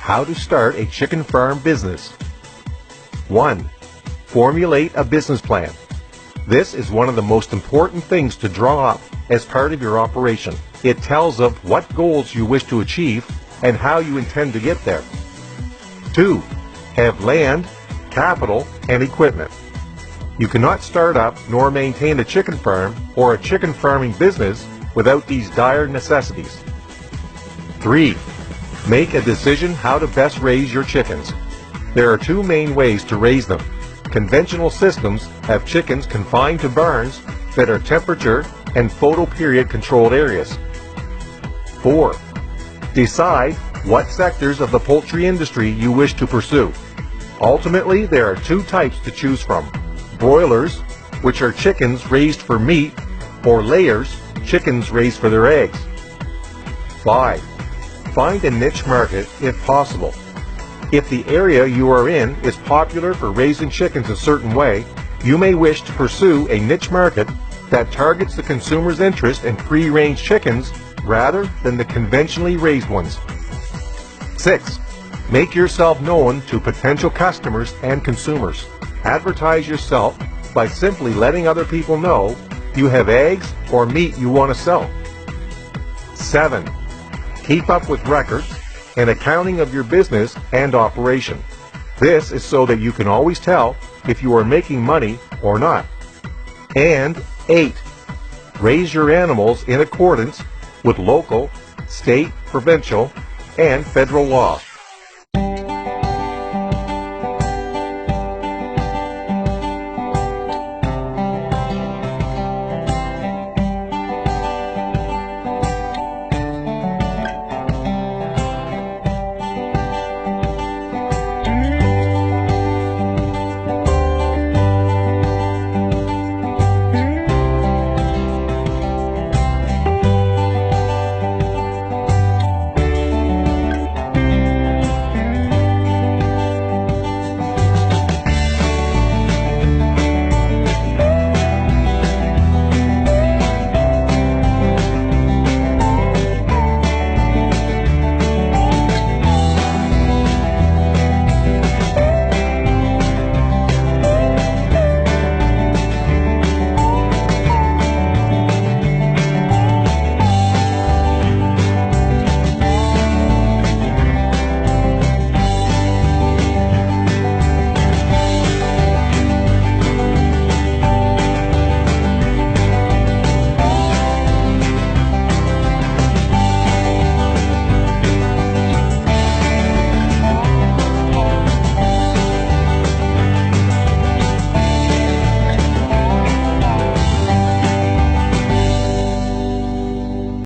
How to start a chicken farm business. 1. Formulate a business plan. This is one of the most important things to draw up as part of your operation. It tells of what goals you wish to achieve and how you intend to get there. 2. Have land, capital, and equipment. You cannot start up nor maintain a chicken farm or a chicken farming business without these dire necessities. 3. Make a decision how to best raise your chickens. There are two main ways to raise them. Conventional systems have chickens confined to barns that are temperature and photoperiod controlled areas. 4. Decide what sectors of the poultry industry you wish to pursue. Ultimately, there are two types to choose from: broilers, which are chickens raised for meat, or layers, chickens raised for their eggs. 5. Find a niche market if possible. If the area you are in is popular for raising chickens a certain way, you may wish to pursue a niche market that targets the consumer's interest in free-range chickens rather than the conventionally raised ones. 6. Make yourself known to potential customers and consumers. Advertise yourself by simply letting other people know you have eggs or meat you want to sell. 7. Keep up with records and accounting of your business and operation. This is so that you can always tell if you are making money or not. And 8. Raise your animals in accordance with local, state, provincial, and federal law.